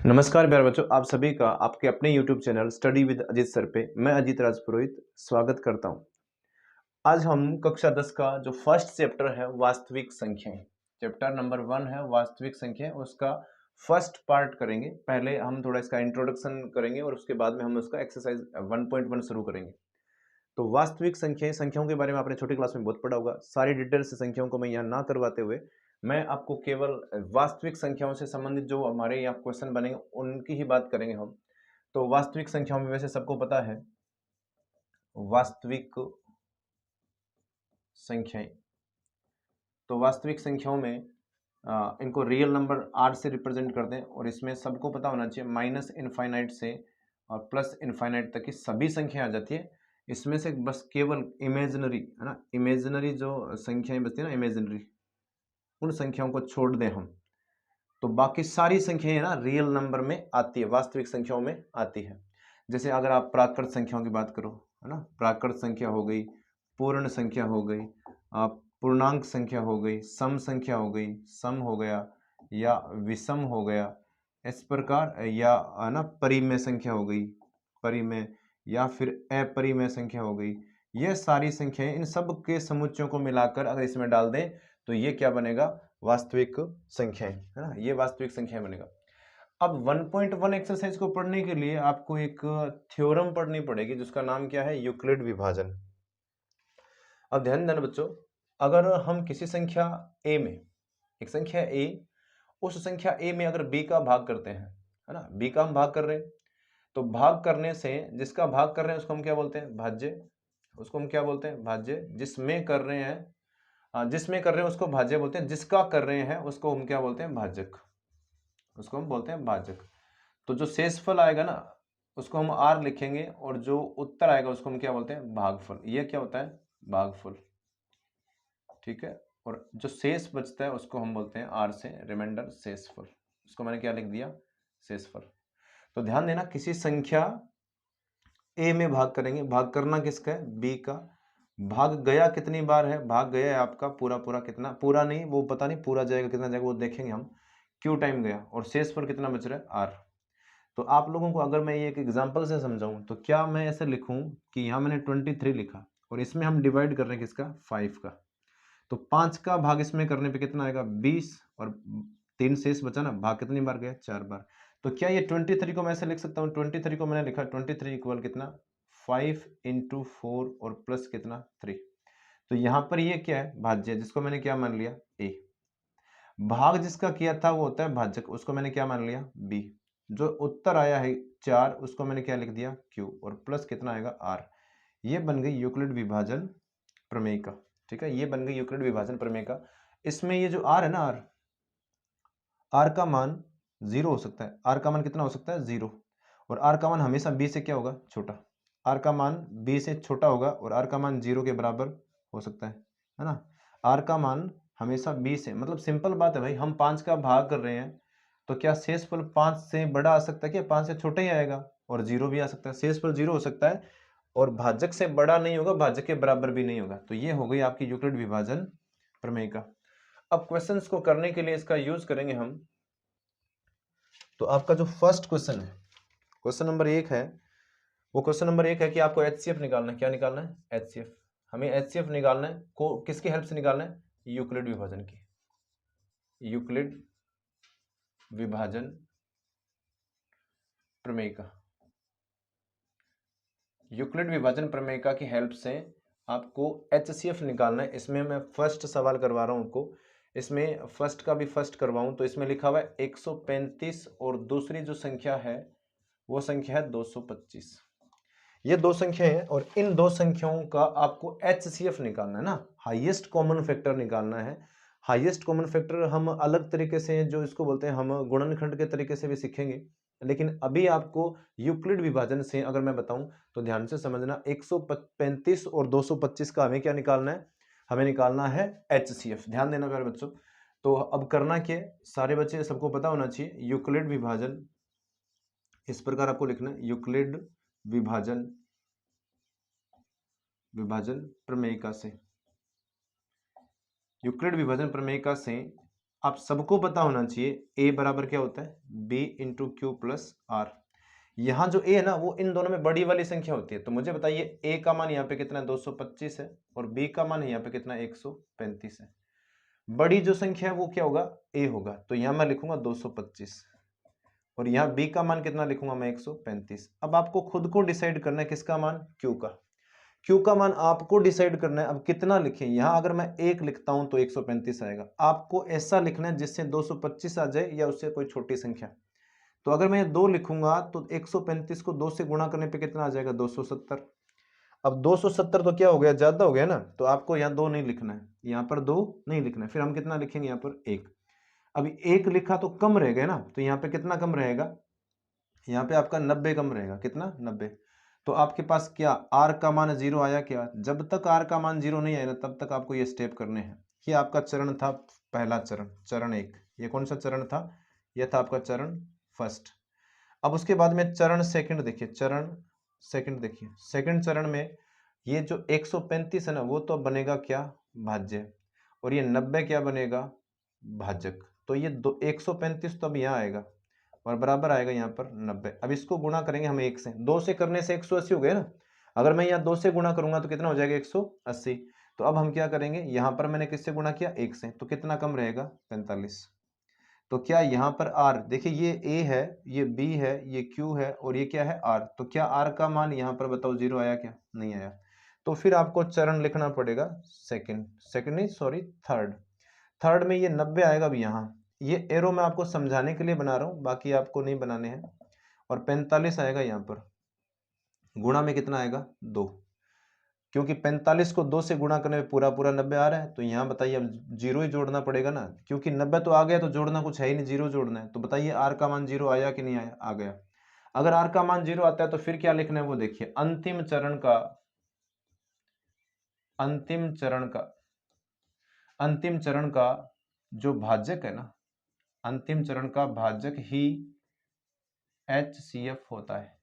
नमस्कार प्यारे बच्चों, आप सभी का आपके अपने YouTube channel study with Ajit sir पे मैं अजीत राजपुरोहित स्वागत करता हूं। आज हम कक्षा 10 का जो फर्स्ट चैप्टर है वास्तविक संख्याएं, चैप्टर नंबर 1 है वास्तविक संख्याएं, उसका फर्स्ट पार्ट करेंगे। पहले हम थोड़ा इसका इंट्रोडक्शन करेंगे और उसके बाद में हम उसका एक्सरसाइज 1.1 शुरू करेंगे। तो वास्तविक संख्याएं, संख्याओं के बारे में आपने छोटी क्लास में बहुत पढ़ा होगा। सारी डिटेल्स संख्याओं को मैं यहाँ ना करवाते हुए मैं आपको केवल वास्तविक संख्याओं से संबंधित जो हमारे यहाँ क्वेश्चन बनेंगे उनकी ही बात करेंगे हम। तो वास्तविक संख्याओं में वैसे सबको पता है वास्तविक संख्याएं। तो वास्तविक संख्याओं में इनको रियल नंबर आर से रिप्रेजेंट करते हैं और इसमें सबको पता होना चाहिए माइनस इनफाइनाइट से और प्लस इनफाइनाइट तक की सभी संख्याएं आ जाती है। इसमें से बस केवल इमेजिनरी है ना, इमेजिनरी जो संख्याएं बचती है ना, इमेजिनरी, उन संख्याओं को छोड़ दें हम तो बाकी सारी संख्याएं ना रियल नंबर में आती है, वास्तविक संख्याओं में आती है। जैसे अगर आप प्राकृत संख्याओं की बात करो, है ना, प्राकृत संख्या हो गई, पूर्ण संख्या हो गई, पूर्णांक संख्या हो गई, सम संख्या हो गई, सम हो गया या विषम हो गया, इस प्रकार, या है ना परिमेय संख्या हो गई, परिमेय, या फिर अपरिमेय संख्या हो गई। ये सारी संख्याएं, इन सब के समुच्चयों को मिलाकर अगर इसमें डाल दें तो ये क्या बनेगा, वास्तविक संख्याएं, है ना, ये वास्तविक संख्याएं बनेगा। अब 1.1 एक्सरसाइज को पढ़ने के लिए आपको एक थ्योरम पढ़नी पड़ेगी जिसका नाम क्या है, यूक्लिड विभाजन। अब ध्यान देना बच्चों, अगर हम किसी संख्या a में, एक संख्या a, उस संख्या a में अगर b का भाग करते हैं, है ना, b का हम भाग कर रहे हैं, तो भाग करने से जिसका भाग कर रहे हैं उसको हम क्या बोलते हैं, भाज्य। उसको हम क्या बोलते हैं, भाज्य। जिसमें कर रहे हैं, जिसमें कर रहे हैं उसको भाज्य बोलते हैं, जिसका कर रहे हैं उसको हम क्या बोलते हैं, भाजक। उसको हम बोलते हैं भाजक। तो जो शेषफल आएगा ना उसको हम r लिखेंगे और जो उत्तर आएगा उसको हम क्या बोलते हैं, भागफल। ये क्या होता है, भागफल, ठीक है। और जो शेष बचता है उसको हम बोलते हैं r से रिमाइंडर, शेषफल। उसको मैंने क्या लिख दिया, शेषफल। तो ध्यान देना, किसी संख्या a में भाग करेंगे, भाग करना किसका है, b का। भाग गया कितनी बार है, भाग गया है आपका पूरा पूरा, कितना पूरा नहीं वो पता नहीं, पूरा जाएगा कितना जाएगा वो देखेंगे हम, क्यू टाइम गया, और शेष पर कितना बच रहा है, r। तो आप लोगों को अगर मैं ये एक एग्जांपल से समझाऊं तो क्या मैं ऐसे लिखूं कि यहाँ मैंने 23 लिखा और इसमें हम डिवाइड कर रहे हैं किसका, 5 का। तो 5 का भाग इसमें करने पे कितना आएगा, 20, और 3 शेष बचा ना, भाग कितनी बार गया, 4 बार। तो क्या ये 23 को मैं ऐसे लिख सकता हूँ, 23 को मैंने लिखा 23 इक्वल कितना, 5 × 4 और प्लस कितना, 3। तो यहाँ पर ये क्या है, भाज्य, जिसको मैंने क्या मान लिया, a। भाग जिसका किया था वो होता है भाजक, उसको मैंने क्या मान लिया, b। जो उत्तर आया है 4, उसको मैंने क्या लिख दिया, q, और प्लस कितना आएगा, r। ये बन गई यूक्लिड विभाजन प्रमेय का, ठीक है, ये बन गई यूक्लिड विभाजन प्रमेय का। इसमें ये जो r है ना, r का मान 0 हो सकता है, r का मान कितना हो सकता है, 0, और r का मान हमेशा b से क्या होगा, छोटा। r का मान b से छोटा होगा और r का मान 0 के बराबर हो सकता है ना। r का मान हमेशा b से, मतलब सिंपल बात है भाई, हम 5 का भाग कर रहे हैं तो क्या शेषफल 5 से बड़ा आ सकता है, क्या 5 से छोटा ही आएगा, और 0 भी आ सकता है। शेषफल 0 हो सकता है और भाजक से बड़ा नहीं होगा, भाजक के बराबर भी नहीं होगा। तो ये हो गई आपकी यूक्लिड विभाजन प्रमेय का। अब क्वेश्चंस को करने के लिए इसका यूज करेंगे हम। तो आपका जो फर्स्ट क्वेश्चन है, क्वेश्चन नंबर 1 है, वो क्वेश्चन नंबर 1 है कि आपको एचसीएफ निकालना है। क्या निकालना है, एचसीएफ। हमें एचसीएफ निकालना है, को किसकी हेल्प से निकालना है, यूक्लिड विभाजन की, यूक्लिड विभाजन प्रमेय का। यूक्लिड विभाजन प्रमेय का की हेल्प से आपको एचसीएफ निकालना है। इसमें मैं फर्स्ट सवाल करवा रहा हूं आपको, इसमें फर्स्ट का भी फर्स्ट करवाऊं तो इसमें लिखा हुआ है 135 और दूसरी जो संख्या है वो संख्या है 225। ये दो संख्या है और इन दो संख्याओं का आपको एचसीएफ निकालना है ना, हाईएस्ट कॉमन फैक्टर निकालना है। हाईएस्ट कॉमन फैक्टर हम अलग तरीके से, जो इसको बोलते हैं, हम गुणनखंड के तरीके से भी सीखेंगे, लेकिन अभी आपको यूक्लिड विभाजन से अगर मैं बताऊं तो ध्यान से समझना। 135 और 225 का हमें क्या निकालना है, हमें निकालना है एचसीएफ। ध्यान देना प्यारे बच्चों। तो अब करना क्या है, सारे बच्चे सबको पता होना चाहिए, यूक्लिड विभाजन इस प्रकार आपको लिखना है, यूक्लिड विभाजन, विभाजन प्रमेयिका से, यूक्लिड विभाजन प्रमेयिका से आप सबको पता होना चाहिए ए बराबर क्या होता है, B into Q plus R. यहाँ जो ए है ना वो इन दोनों में बड़ी वाली संख्या होती है। तो मुझे बताइए ए का मान यहाँ पे कितना है, 225 है, और बी का मान यहाँ पे कितना है, 135 है। बड़ी जो संख्या है वो क्या होगा, ए होगा। तो यहाँ मैं लिखूंगा 225, और यहाँ बी का मान कितना लिखूंगा मैं, 135। अब आपको खुद को डिसाइड करना है किसका मान, क्यू का। क्यू का मान आपको डिसाइड करना है। अब कितना लिखें, यहाँ अगर मैं 1 लिखता हूं तो 135 आएगा। आपको ऐसा लिखना है जिससे 225 आ जाए या उससे कोई छोटी संख्या। तो अगर मैं 2 लिखूंगा तो 135 को 2 से गुणा करने पे कितना आ जाएगा, 270। अब 270 तो क्या हो गया, ज्यादा हो गया ना, तो आपको यहाँ 2 नहीं लिखना है, यहाँ पर 2 नहीं लिखना है। फिर हम कितना लिखेंगे, यहाँ पर 1। अभी 1 लिखा तो कम रह गया ना, तो यहाँ पे कितना कम रहेगा, यहाँ पे आपका 90 कम रहेगा। कितना, 90। तो आपके पास क्या आर का मान 0 आया क्या, जब तक आर का मान 0 नहीं आया ना तब तक आपको ये स्टेप करने हैं। ये आपका चरण था पहला चरण, चरण 1। ये कौन सा चरण था, यह था आपका चरण फर्स्ट। अब उसके बाद में चरण सेकंड देखिए, चरण सेकंड देखिए, सेकंड चरण में ये जो 135 है ना वो तो बनेगा क्या, भाज्य, और ये 90 क्या बनेगा, भाजक। तो ये 135 तो अब यहाँ आएगा और बराबर आएगा यहाँ पर 90। अब इसको गुणा करेंगे हम 1 से, 2 से करने से 180 हो गया ना। अगर मैं यहाँ 2 से गुणा करूंगा तो कितना हो जाएगा, 180। तो अब हम क्या करेंगे, यहाँ पर मैंने किससे गुणा किया, 1 से, तो कितना कम रहेगा, 45। तो क्या यहाँ पर r, देखिए ये a है, ये b है, ये q है, और ये क्या है, r। तो क्या r का मान यहाँ पर बताओ 0 आया क्या, नहीं आया। तो फिर आपको चरण लिखना पड़ेगा सेकंड, सेकंड नहीं सॉरी थर्ड। थर्ड में ये 90 आएगा। अब यहाँ ये एरो मैं आपको समझाने के लिए बना रहा हूँ, बाकी आपको नहीं बनाने हैं। और 45 आएगा यहाँ पर, गुणा में कितना आएगा, 2, क्योंकि 45 को 2 से गुणा करने में पूरा पूरा 90 आ रहा है। तो यहाँ बताइए अब 0 ही जोड़ना पड़ेगा ना, क्योंकि 90 तो आ गया तो जोड़ना कुछ है ही नहीं, 0 जोड़ना है। तो बताइए आर का मान 0 आया कि नहीं आया, आ गया। अगर आर का मान 0 आता है तो फिर क्या लिखना है वो देखिए, अंतिम चरण का, अंतिम चरण का, अंतिम चरण का जो भाजक है ना, अंतिम चरण का भाजक ही HCF होता है।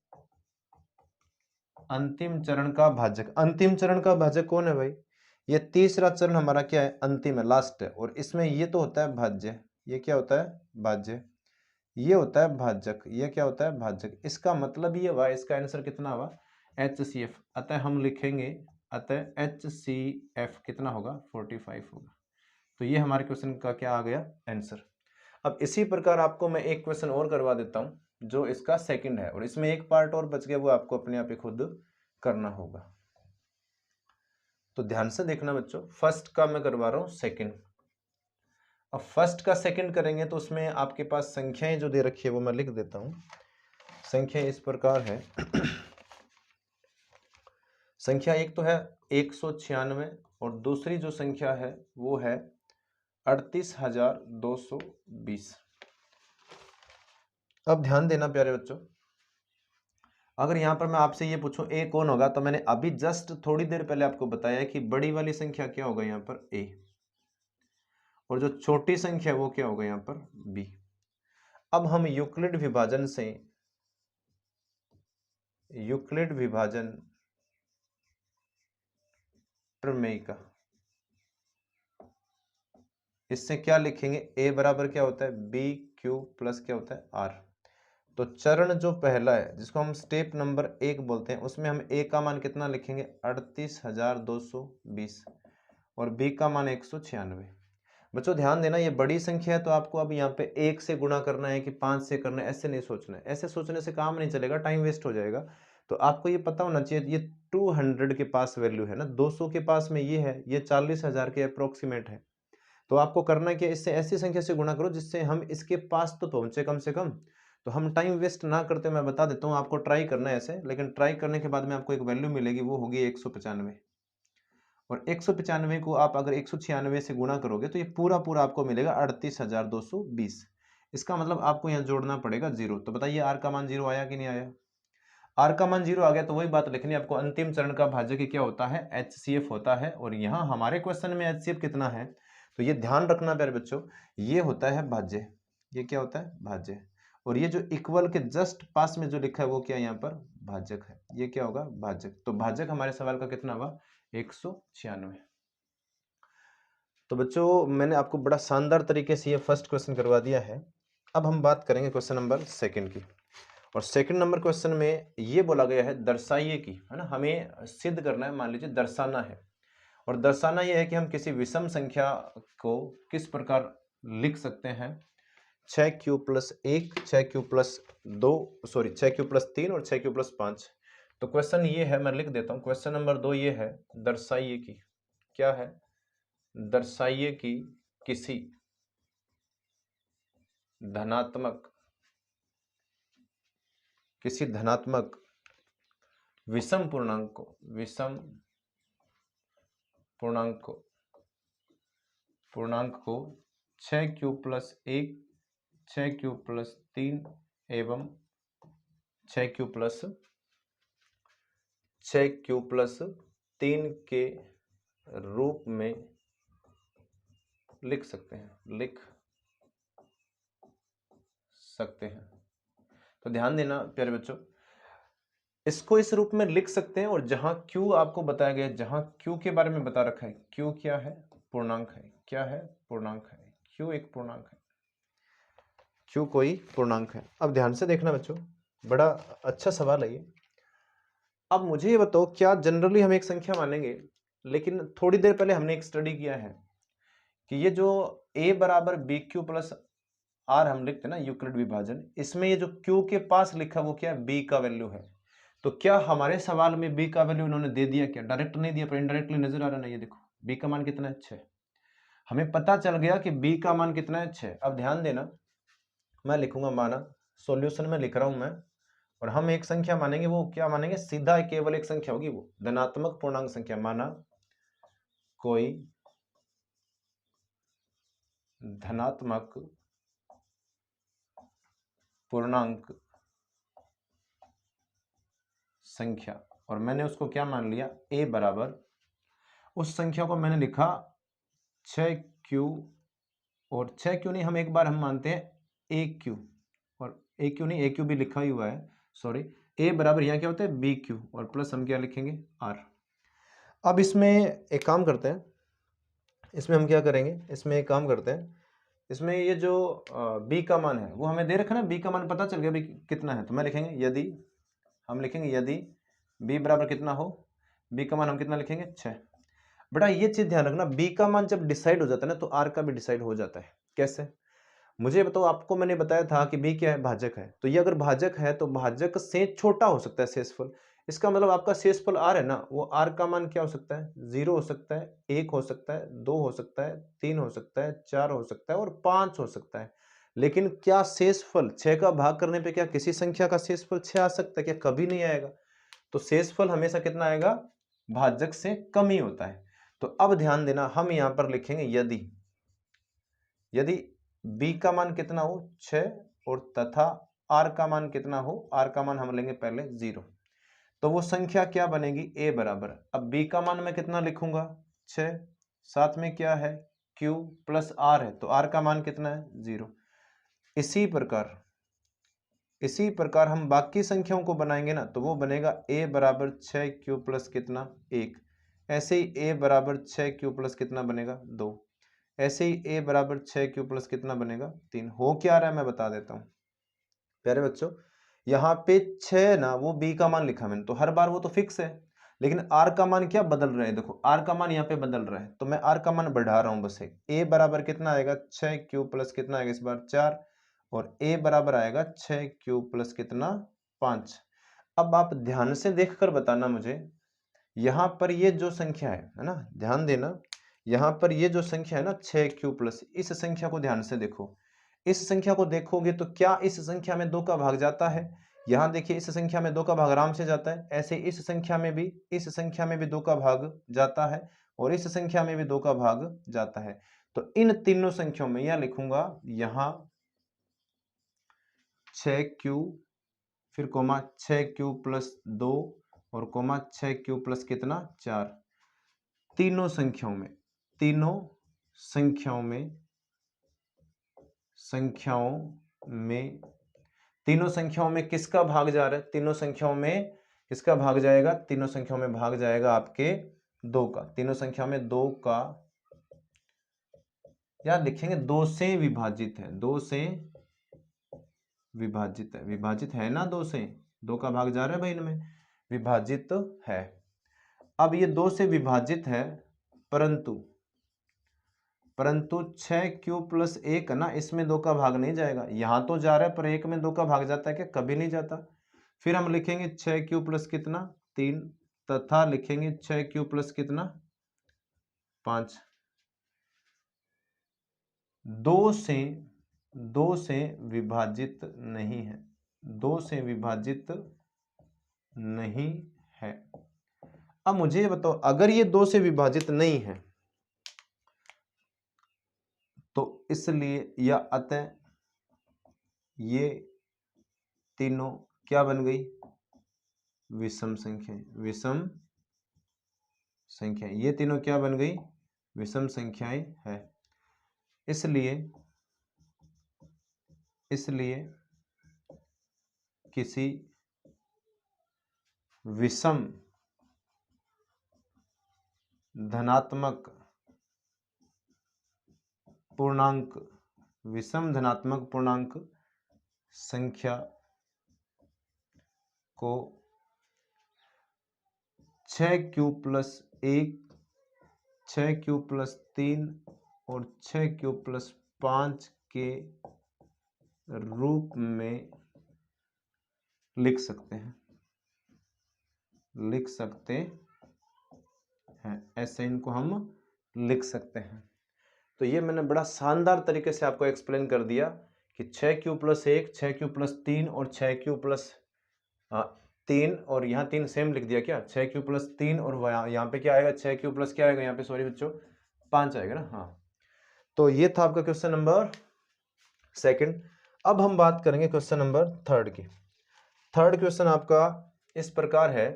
अंतिम चरण का भाजक, अंतिम चरण का भाजक कौन है भाई, ये तीसरा चरण हमारा क्या है, अंतिम है, लास्ट है। और इसमें ये तो होता है भाज्य, ये क्या होता है, भाज्य, ये होता है भाजक, ये क्या होता है, भाजक। इसका मतलब ये हुआ, इसका आंसर कितना हुआ, HCF। अतः हम लिखेंगे, अतः HCF कितना होगा, 45 होगा। तो ये हमारे क्वेश्चन का क्या आ गया, आंसर। अब इसी प्रकार आपको मैं एक क्वेश्चन और करवा देता हूं जो इसका सेकंड है, और इसमें एक पार्ट और बच गया, वो आपको अपने आप ही खुद करना होगा। तो ध्यान से देखना बच्चों, फर्स्ट का मैं करवा रहा हूं सेकंड। अब फर्स्ट का सेकंड करेंगे तो उसमें आपके पास संख्याएं जो दे रखी है वो मैं लिख देता हूं। संख्या इस प्रकार है संख्या एक तो है 196, और दूसरी जो संख्या है वो है 38,220। अब ध्यान देना प्यारे बच्चों, अगर यहां पर मैं आपसे ये पूछूं ए कौन होगा, तो मैंने अभी जस्ट थोड़ी देर पहले आपको बताया कि बड़ी वाली संख्या क्या होगा यहां पर ए, और जो छोटी संख्या वो क्या होगा यहां पर बी। अब हम यूक्लिड विभाजन से, यूक्लिड विभाजन प्रमेय का, इससे क्या लिखेंगे, ए बराबर क्या होता है, बी क्यू प्लस क्या होता है, आर। तो चरण जो पहला है जिसको हम स्टेप नंबर 1 बोलते हैं, उसमें हम ए का मान कितना लिखेंगे, 38,220, और बी का मान 196। बच्चों ध्यान देना, ये बड़ी संख्या है तो आपको अब यहाँ पे 1 से गुणा करना है कि 5 से करना है, ऐसे नहीं सोचना है। ऐसे सोचने से काम नहीं चलेगा, टाइम वेस्ट हो जाएगा। तो आपको ये पता होना चाहिए, ये 200 के पास वैल्यू है ना, 200 के पास में ये है, ये 40,000 के अप्रोक्सीमेट है। तो आपको करना है कि इससे ऐसी संख्या से गुणा करो जिससे हम इसके पास तो पहुंचे कम से कम। तो हम टाइम वेस्ट ना करते, मैं बता देता हूँ आपको, ट्राई करना है ऐसे, लेकिन ट्राई करने के बाद में आपको एक वैल्यू मिलेगी, वो होगी 195। और 195 को आप अगर 196 से गुणा करोगे तो ये पूरा पूरा आपको मिलेगा 38,220। इसका मतलब आपको यहाँ जोड़ना पड़ेगा 0। तो बताइए आर का मान 0 आया कि नहीं आया। आर का मान 0 आ गया तो वही बात लिखनी है आपको, अंतिम चरण का भाजक क्या होता है, HCF होता है। और यहाँ हमारे क्वेश्चन में HCF कितना है, तो ये ध्यान रखना प्यारे बच्चों, ये होता है भाज्य, ये क्या होता है, भाज्य। और ये जो इक्वल के जस्ट पास में जो लिखा है वो क्या यहाँ पर भाजक है, ये क्या होगा, भाजक। तो भाजक हमारे सवाल का कितना हुआ, 196। तो बच्चों मैंने आपको बड़ा शानदार तरीके से ये फर्स्ट क्वेश्चन करवा दिया है। अब हम बात करेंगे क्वेश्चन नंबर सेकंड की। और सेकंड नंबर क्वेश्चन में ये बोला गया है दर्शाइए की, है ना, हमें सिद्ध करना है, मान लीजिए दर्शाना है। और दर्शाना ये है कि हम किसी विषम संख्या को किस प्रकार लिख सकते हैं। 6q+1, 6q+2, सॉरी 6q+3 और 6q+5। तो क्वेश्चन ये है, मैं लिख देता हूं, क्वेश्चन नंबर 2 ये है, दर्शाइए की, क्या है, दर्शाइए कि किसी धनात्मक विषम पूर्णांक को 6q+1, 6q+3 एवं 6q+3 के रूप में लिख सकते हैं। तो ध्यान देना प्यारे बच्चों, इसको इस रूप में लिख सकते हैं। और जहां q आपको बताया गया, जहां q के बारे में बता रखा है, q क्या है, पूर्णांक है, क्या है, पूर्णांक है, q एक पूर्णांक है, q कोई पूर्णांक है। अब ध्यान से देखना बच्चों, बड़ा अच्छा सवाल है ये। अब मुझे ये बताओ, क्या जनरली हम एक संख्या मानेंगे, लेकिन थोड़ी देर पहले हमने एक स्टडी किया है कि ये जो a बराबर BQ+R हम लिखते हैं ना, यूक्लिड विभाजन, इसमें ये जो q के पास लिखा वो क्या है, b का वैल्यू है। तो क्या हमारे सवाल में b का वैल्यू इन्होंने दे दिया, क्या डायरेक्ट नहीं दिया, पर इनडायरेक्टली नजर आ रहा है। ये देखो b का मान कितना है, 6। हमें पता चल गया कि b का मान कितना है, 6। अब ध्यान देना, मैं लिखूंगा माना, सॉल्यूशन में लिख रहा हूं मैं, और हम एक संख्या मानेंगे, वो क्या मानेंगे, सीधा केवल एक संख्या होगी, वो धनात्मक पूर्णांक संख्या। माना कोई धनात्मक पूर्णांक संख्या, और मैंने उसको क्या मान लिया, a बराबर, उस संख्या को मैंने लिखा 6q, और 6q नहीं, हम एक बार हम मानते हैं aq, और aq नहीं, aq भी लिखा ही हुआ है, सॉरी। a बराबर यहाँ क्या होता है, bq, और प्लस हम क्या लिखेंगे, r। अब इसमें एक काम करते हैं, इसमें हम क्या करेंगे, इसमें एक काम करते हैं, इसमें ये जो b का मान है वो हमें दे रखा है ना, b का मान पता चल गया भी कितना है। तो मैं लिखेंगे यदि, हम लिखेंगे यदि b बराबर कितना हो, b का मान हम कितना लिखेंगे, 6। बेटा ये चीज ध्यान रखना, b का मान जब डिसाइड हो जाता है ना, तो r का भी डिसाइड हो जाता है। कैसे, मुझे बताओ, आपको मैंने बताया था कि b क्या है, भाजक है। तो ये अगर भाजक है तो भाजक से छोटा हो सकता है शेषफल। इसका मतलब आपका शेषफल r है ना, वो r का मान क्या हो सकता है, 0 हो सकता है, 1 हो सकता है, 2 हो सकता है, 3 हो सकता है, 4 हो सकता है और 5 हो सकता है। लेकिन क्या शेषफल 6 का भाग करने पे क्या किसी संख्या का शेषफल 6 आ सकता है, क्या कभी नहीं आएगा। तो शेषफल हमेशा कितना आएगा, भाजक से कम ही होता है। तो अब ध्यान देना, हम यहां पर लिखेंगे यदि b का मान कितना हो, 6, और तथा r का मान कितना हो, r का मान हम लेंगे पहले 0, तो वो संख्या क्या बनेगी, a बराबर। अब b का मान मैं कितना लिखूंगा, 6, साथ में क्या है, q प्लस r है, तो r का मान कितना है, 0। इसी प्रकार हम बाकी संख्याओं को बनाएंगे ना, तो वो बनेगा a बराबर 6q प्लस कितना, 1। ऐसे ही a बराबर 6q प्लस कितना बनेगा, 2। ऐसे ही a बराबर 6q प्लस कितना बनेगा, 3। हो क्या रहा है मैं बता देता हूं प्यारे बच्चों, यहाँ पे 6 ना, वो b का मान लिखा मैंने, तो हर बार वो तो फिक्स है, लेकिन r का मान क्या बदल रहा है, देखो r का मान यहाँ पे बदल रहा है, तो मैं r का मान बढ़ा रहा हूं बस। एक a बराबर कितना आएगा, 6q प्लस कितना आएगा इस बार, 4, और a बराबर आएगा 6q प्लस कितना, 5। अब आप ध्यान से देखकर बताना मुझे, यहाँ पर ये जो संख्या है ना, ध्यान देना, यहाँ पर ये जो संख्या है ना 6q प्लस, इस संख्या को ध्यान से देखो। इस संख्या को देखोगे तो क्या इस संख्या में 2 का भाग जाता है, यहाँ देखिए इस संख्या में 2 का भाग आराम से जाता है। ऐसे इस संख्या में भी 2 का भाग जाता है, और इस संख्या में भी 2 का भाग जाता है। तो इन तीनों संख्याओं में यह लिखूंगा, यहाँ 6q, फिर कोमा 6q प्लस 2, और कोमा 6q प्लस कितना, 4। तीनों संख्याओं में किसका भाग जा रहा है, तीनों संख्याओं में किसका भाग जाएगा, तीनों संख्याओं में भाग जाएगा आपके 2 का। तीनों संख्या में 2 का या लिखेंगे 2 से विभाजित है, 2 से विभाजित है, विभाजित है ना 2 से, 2 का भाग जा रहा है भाई इनमें, विभाजित है। अब ये 2 से विभाजित है, परंतु 6 क्यूब प्लस 1 ना, इसमें 2 का भाग नहीं जाएगा। यहां तो जा रहा है पर 1 में 2 का भाग जाता है क्या? कभी नहीं जाता। फिर हम लिखेंगे 6 क्यूब प्लस कितना 3, तथा लिखेंगे 6 क्यूब प्लस कितना 5। 2 से विभाजित नहीं है, 2 से विभाजित नहीं है। अब मुझे ये बताओ, अगर ये 2 से विभाजित नहीं है तो इसलिए या अतः ये तीनों क्या बन गई? विषम संख्या। विषम संख्या, ये तीनों क्या बन गई? विषम संख्याएं है। इसलिए किसी विषम धनात्मक पूर्णांक, विषम धनात्मक पूर्णांक संख्या को 6 क्यूब प्लस 1, 6 क्यूब प्लस 3 और 6 क्यूब प्लस 5 के रूप में लिख सकते हैं, लिख सकते हैं, ऐसे इनको हम लिख सकते हैं। तो ये मैंने बड़ा शानदार तरीके से आपको एक्सप्लेन कर दिया कि 6 क्यूब प्लस 1, 6 क्यूब प्लस 3 और 6 क्यूब प्लस 3, और यहाँ 3 सेम लिख दिया क्या? 6 क्यूब प्लस 3 और यहाँ पे क्या आएगा? 6 क्यूब प्लस क्या आएगा यहाँ पे? सॉरी बच्चों, 5 आएगा ना। हाँ, तो ये था आपका क्वेश्चन नंबर 2। अब हम बात करेंगे क्वेश्चन नंबर 3 की। थर्ड क्वेश्चन आपका इस प्रकार है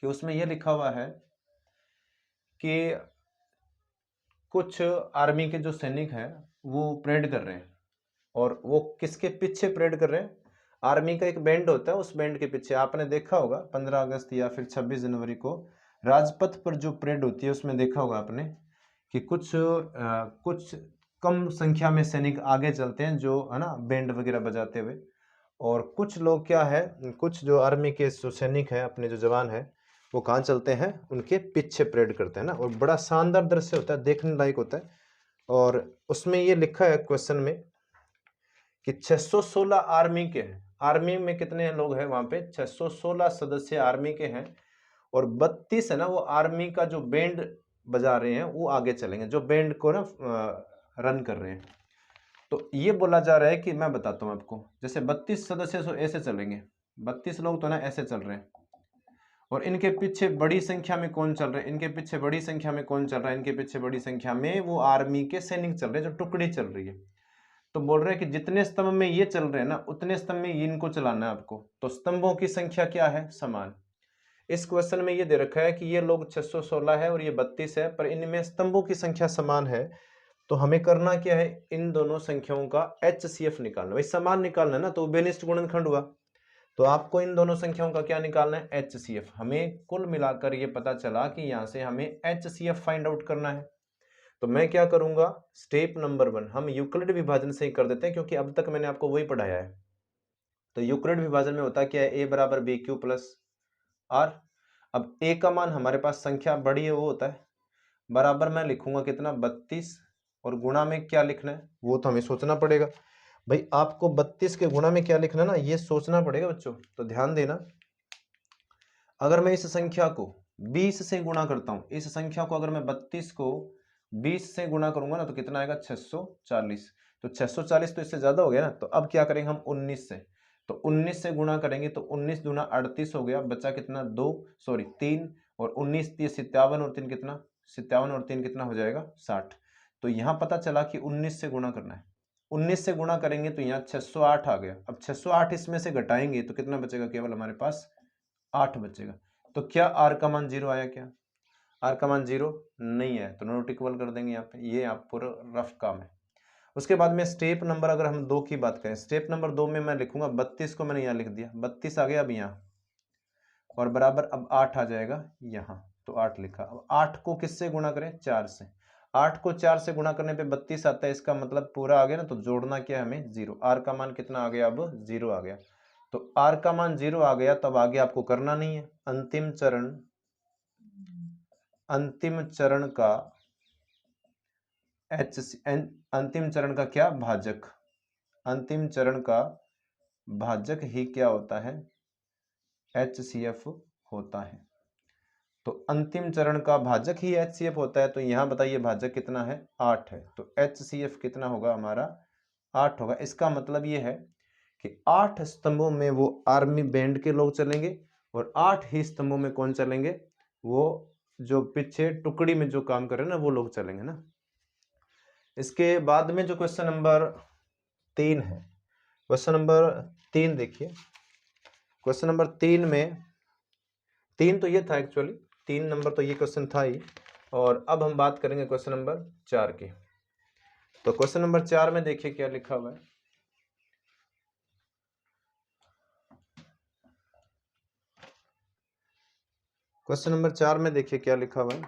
कि उसमें यह लिखा हुआ है कि कुछ आर्मी के जो सैनिक हैं वो परेड कर रहे हैं, और वो किसके पीछे परेड कर रहे हैं? आर्मी का एक बैंड होता है, उस बैंड के पीछे। आपने देखा होगा 15 अगस्त या फिर 26 जनवरी को राजपथ पर जो परेड होती है उसमें देखा होगा आपने कि कुछ कम संख्या में सैनिक आगे चलते हैं, जो है ना बैंड वगैरह बजाते हुए, और कुछ लोग क्या है, कुछ जो आर्मी के जो सैनिक हैं, अपने जो जवान हैं, वो कहाँ चलते हैं? उनके पीछे परेड करते हैं ना। और बड़ा शानदार दृश्य होता है, देखने लायक होता है। और उसमें ये लिखा है क्वेश्चन में कि 616 आर्मी के हैं। आर्मी में कितने लोग हैं वहां पे? 616 सदस्य आर्मी के हैं, और 32 है ना वो आर्मी का जो बैंड बजा रहे हैं वो आगे चलेंगे, जो बैंड को ना रन कर रहे हैं। तो ये बोला जा रहा है कि मैं बताता हूं आपको, जैसे 32 सदस्य ऐसे चलेंगे, 32 लोग तो ना ऐसे चल रहे हैं, और इनके पीछे बड़ी संख्या में कौन चल रहे हैं? इनके पीछे बड़ी संख्या में कौन चल रहा है? इनके पीछे बड़ी संख्या में वो आर्मी के सैनिक चल रहे हैं, जो टुकड़ी चल रही है। तो बोल रहे हैं कि जितने स्तंभ में ये चल रहे हैं ना, उतने स्तंभ में इनको चलाना है आपको। तो स्तंभों की संख्या क्या है? समान। इस क्वेश्चन में ये दे रखा है कि ये लोग 616 है और ये 32 है, पर इनमें स्तंभों की संख्या समान है। तो हमें करना क्या है? इन दोनों संख्याओं का HCF निकालना। भाई समान निकालना है ना, तो बेनिष्ठ गुणनखंड हुआ। तो आपको इन दोनों संख्याओं का क्या निकालना है? HCF। हमें कुल मिलाकर ये पता चला कि यहां से हमें HCF फाइंड आउट करना है। तो मैं क्या करूंगा? स्टेप नंबर 1 हम यूक्लिड विभाजन से ही कर देते हैं, क्योंकि अब तक मैंने आपको वही पढ़ाया है। तो यूक्लिड विभाजन में होता क्या है? A बराबर BQ प्लस R। अब A का मान हमारे पास संख्या बड़ी है, वो होता है बराबर, मैं लिखूंगा कितना? 32, और गुणा में क्या लिखना है वो तो हमें सोचना पड़ेगा। भाई आपको 32 के गुणा में क्या लिखना है ना, ये सोचना पड़ेगा बच्चों। तो ध्यान देना, अगर मैं इस संख्या को 20 से गुणा करता हूं, इस संख्या को अगर मैं 32 को 20 से गुणा करूंगा ना, तो कितना आएगा? 640। तो 640 तो इससे ज्यादा हो गया ना। तो अब क्या करेंगे हम? 19 से। तो 19 से गुणा करेंगे तो 19 दूना 38 हो गया, बचा कितना? 3, और 19 57, और 3 कितना? 57, और 3 कितना हो जाएगा? 60। तो यहां पता चला कि 19 से गुणा करना है। 19 से गुणा करेंगे तो यहाँ 608 आ गया। अब 608 इसमें से घटाएंगे तो कितना बचेगा? केवल हमारे पास 8 बचेगा। तो क्या आर का मान 0 आया? क्या आर का मान 0 नहीं है? तो नॉट इक्वल कर देंगे यहाँ पे। ये आप पूरा रफ काम है। उसके बाद में स्टेप नंबर, अगर हम 2 की बात करें, स्टेप नंबर 2 में मैं लिखूंगा 32 को मैंने यहाँ लिख दिया, 32 आ गया अब यहाँ, और बराबर अब 8 आ जाएगा यहाँ। तो 8 लिखा। अब 8 को किससे गुणा करें? 4 से। 8 को 4 से गुणा करने पे 32 आता है, इसका मतलब पूरा आ गया ना, तो जोड़ना क्या है हमें 0। r का मान कितना आ गया, अब 0 आ गया। तो r का मान 0 आ गया, तब आगे आपको करना नहीं है। अंतिम चरण का अंतिम चरण का क्या भाजक, अंतिम चरण का भाजक ही क्या होता है, HCF होता है। तो अंतिम चरण का भाजक ही HCF होता है। तो यहां बताइए भाजक कितना है, 8 है, तो HCF कितना होगा हमारा, 8 होगा। इसका मतलब ये है कि 8 स्तंभों में वो आर्मी बैंड के लोग चलेंगे और 8 ही स्तंभों में कौन चलेंगे, वो जो पीछे टुकड़ी में जो काम कर रहे हैं ना वो लोग चलेंगे ना। इसके बाद में जो क्वेश्चन नंबर 3 है, क्वेश्चन नंबर 3 देखिए। क्वेश्चन नंबर 3 में 3 तो ये था एक्चुअली, 3 नंबर तो ये क्वेश्चन था ही। और अब हम बात करेंगे क्वेश्चन नंबर 4 की। तो क्वेश्चन नंबर 4 में देखिए क्या लिखा हुआ है। क्वेश्चन नंबर 4 में देखिए क्या लिखा हुआ है।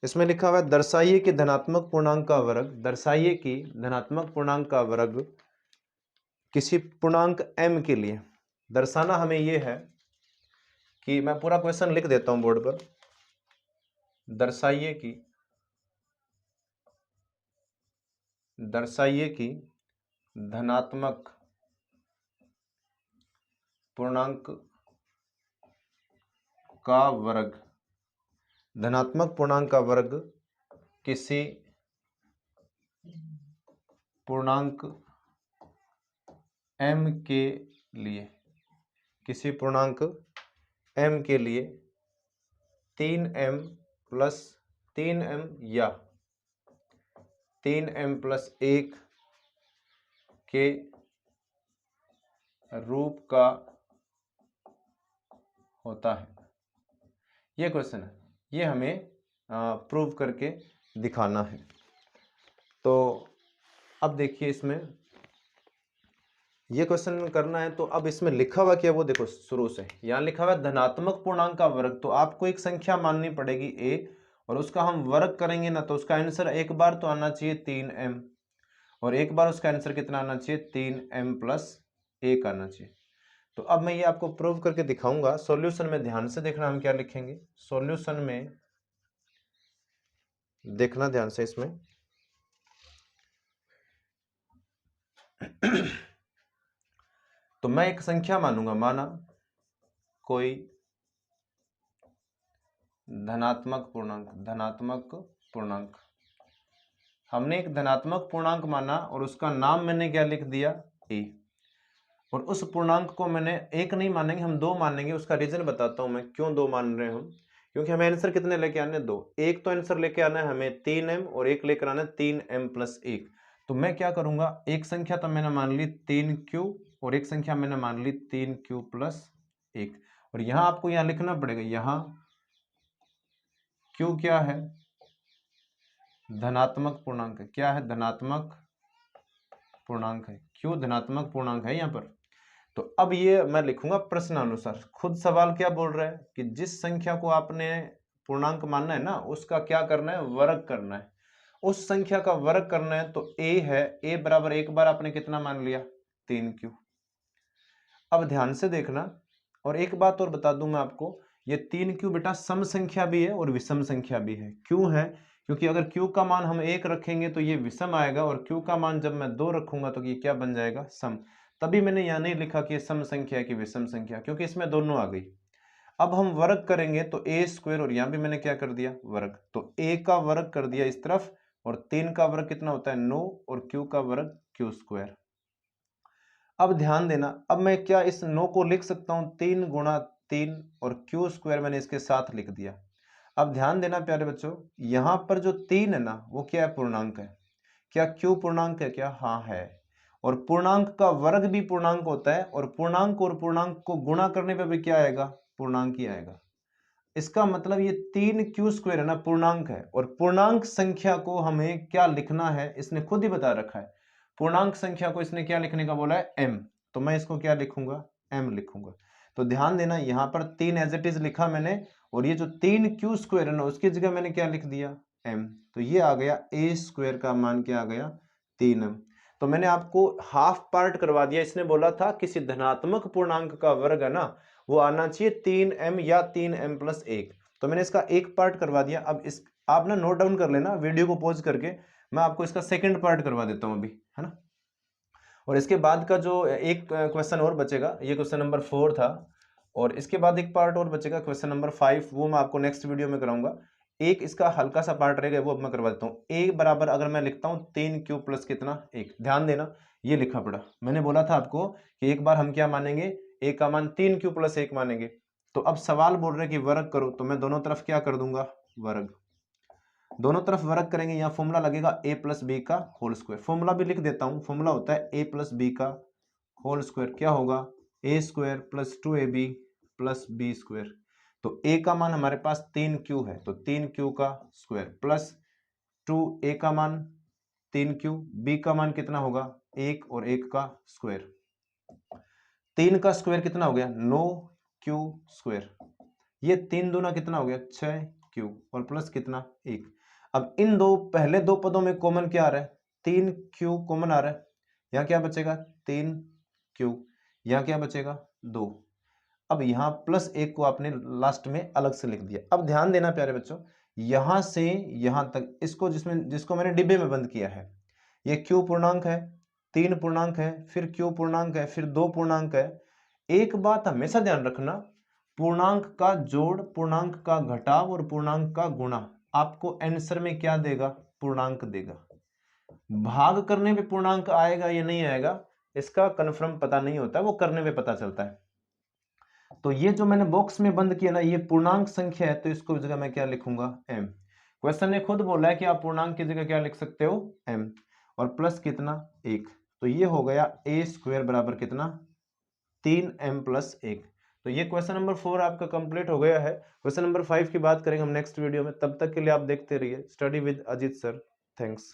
इसमें लिखा हुआ है दर्शाइए कि धनात्मक पूर्णांक का वर्ग, दर्शाइए कि धनात्मक पूर्णांक का वर्ग किसी पूर्णांक m के लिए। दर्शाना हमें यह है कि मैं पूरा क्वेश्चन लिख देता हूं बोर्ड पर। दर्शाइए कि धनात्मक पूर्णांक का वर्ग, धनात्मक पूर्णांक का वर्ग किसी पूर्णांक m के लिए, किसी पूर्णांक m के लिए 3m प्लस 3m या 3m प्लस 1 के रूप का होता है। ये क्वेश्चन है, ये हमें प्रूव करके दिखाना है। तो अब देखिए इसमें ये क्वेश्चन करना है। तो अब इसमें लिखा हुआ क्या, वो देखो शुरू से यहाँ लिखा हुआ है धनात्मक पूर्णांक का वर्ग। तो आपको एक संख्या माननी पड़ेगी a और उसका हम वर्ग करेंगे ना, तो उसका आंसर एक बार तो आना चाहिए 3m और एक बार उसका आंसर कितना आना चाहिए 3m प्लस 1 आना चाहिए। तो अब मैं ये आपको प्रूव करके दिखाऊंगा। सॉल्यूशन में ध्यान से देखना हम क्या लिखेंगे, सॉल्यूशन में देखना ध्यान से इसमें। तो मैं एक संख्या मानूंगा, माना कोई धनात्मक पूर्णांक, हमने एक धनात्मक पूर्णांक माना और उसका नाम मैंने क्या लिख दिया a। और उस पूर्णांक को मैंने एक नहीं मानेंगे, हम 2 मानेंगे। उसका रीजन बताता हूं मैं क्यों 2 मान रहे हम, क्योंकि हमें आंसर कितने लेके आने, 2। एक तो आंसर लेके आना है हमें 3m और एक लेकर आना है 3m प्लस 1। तो मैं क्या करूंगा, एक संख्या तो मैंने मान ली 3q और एक संख्या मैंने मान ली 3q प्लस 1। और यहां आपको यहां लिखना पड़ेगा, यहां q क्या है, धनात्मक पूर्णांक है। क्या है, धनात्मक पूर्णांक है। q धनात्मक पूर्णांक है यहां पर। तो अब ये मैं लिखूंगा प्रश्नानुसार। खुद सवाल क्या बोल रहा है कि जिस संख्या को आपने पूर्णांक मानना है ना, उसका क्या करना है, वर्ग करना है। उस संख्या का वर्ग करना है। तो a है, a बराबर एक बार आपने कितना मान लिया 3q। अब ध्यान से देखना, और एक बात और बता दूं मैं आपको, ये 3q बेटा सम संख्या भी है और विषम संख्या भी है। क्यों है, क्योंकि अगर q का मान हम 1 रखेंगे तो ये विषम आएगा और q का मान जब मैं 2 रखूंगा तो ये क्या बन जाएगा, सम। तभी मैंने यहां नहीं लिखा कि सम संख्या की विषम संख्या, क्योंकि इसमें दोनों आ गई। अब हम वर्ग करेंगे तो a स्क्वायर, और यहां भी मैंने क्या कर दिया, वर्ग। तो a का वर्ग कर दिया इस तरफ, और 3 का वर्ग कितना होता है 9, और q का वर्ग q स्क्वायर। अब ध्यान देना, अब मैं क्या इस 9 को लिख सकता हूं 3 गुणा 3 और q स्क्वायर मैंने इसके साथ लिख दिया। अब ध्यान देना प्यारे बच्चों, यहां पर जो 3 है ना वो क्या है, पूर्णांक है। क्या q पूर्णांक है क्या, हाँ है। और पूर्णांक का वर्ग भी पूर्णांक होता है, और पूर्णांक को गुणा करने पे भी क्या आएगा, पूर्णांक ही आएगा। इसका मतलब ये 3q स्क्वायर है ना पूर्णांक है, और पूर्णांक संख्या को हमें क्या लिखना है, इसने खुद ही बता रखा है। पूर्णांक संख्या को इसने क्या लिखने का बोला है, m। तो मैं इसको क्या लिखूंगा, m लिखूंगा। तो ध्यान देना, यहां पर 3 एज इट इज लिखा मैंने, और ये जो 3q स्क्वायर है ना उसकी जगह मैंने क्या लिख दिया, m। तो ये आ गया a स्क्वायर का मान क्या आ गया 3m। तो मैंने आपको हाफ पार्ट करवा दिया। इसने बोला था किसी धनात्मक पूर्णांक का वर्ग है ना वो आना चाहिए 3m या 3m प्लस 1। तो मैंने इसका एक पार्ट करवा दिया। अब इस आप ना नोट डाउन कर लेना वीडियो को पॉज करके, मैं आपको इसका सेकंड पार्ट करवा देता हूं अभी, है ना। और इसके बाद का जो एक क्वेश्चन और बचेगा, ये क्वेश्चन नंबर 4 था, और इसके बाद एक पार्ट और बचेगा क्वेश्चन नंबर 5, वो मैं आपको नेक्स्ट वीडियो में कराऊंगा। एक इसका हल्का सा पार्ट रहेगा वो अब मैं करवा देता हूँ। a बराबर अगर मैं लिखता हूँ 3q प्लस कितना 1, ध्यान देना ये लिखा पड़ा। मैंने बोला था आपको कि एक बार हम क्या मानेंगे, a का मान 3q प्लस 1 मानेंगे। तो अब सवाल बोल रहे हैं कि वर्ग करो, तो मैं दोनों तरफ क्या कर दूंगा, वर्ग। दोनों तरफ वर्ग करेंगे, यहाँ फॉर्मूला लगेगा a प्लस बी का होल स्क्वायर। फॉर्मूला भी लिख देता हूँ, फॉर्मूला होता है a प्लस बी का होल स्क्वायर, क्या होगा a square plus 2ab plus B square. तो a का मान हमारे पास 3q है, तो 3q का स्क्वायर प्लस 2a का मान 3q, b का मान कितना होगा 1 और 1 का स्क्वायर। 3 का स्क्वायर कितना हो गया 9q स्क्वायर, ये 3 दूना कितना हो गया 6q और प्लस कितना 1। अब इन दो पहले दो पदों में कॉमन क्या आ रहा है 3q कॉमन आ रहा है, यहाँ क्या बचेगा 3q, यहाँ क्या बचेगा 2। अब यहाँ प्लस 1 को आपने लास्ट में अलग से लिख दिया। अब ध्यान देना प्यारे बच्चों, यहां से यहां तक इसको जिसको मैंने डिब्बे में बंद किया है, ये q पूर्णांक है, 3 पूर्णांक है, फिर q पूर्णांक है, फिर 2 पूर्णांक है। एक बात हमेशा ध्यान रखना, पूर्णांक का जोड़, पूर्णांक का घटाव और पूर्णांक का गुणा आपको आंसर में क्या देगा, पूर्णांक देगा। भाग करने पे पूर्णांक आएगा या नहीं आएगा इसका कंफर्म पता नहीं होता, वो करने पे पता चलता है। तो ये जो मैंने बॉक्स में बंद किया ना, ये पूर्णांक संख्या है, तो इसको जगह मैं क्या लिखूंगा m। क्वेश्चन ने खुद बोला है कि आप पूर्णांक की जगह क्या लिख सकते हो m, और प्लस कितना 1। तो ये हो गया a स्क्वायर बराबर कितना 3m प्लस 1। तो ये क्वेश्चन नंबर 4 आपका कंप्लीट हो गया है। क्वेश्चन नंबर 5 की बात करेंगे हम नेक्स्ट वीडियो में। तब तक के लिए आप देखते रहिए study with Ajit sir. Thanks.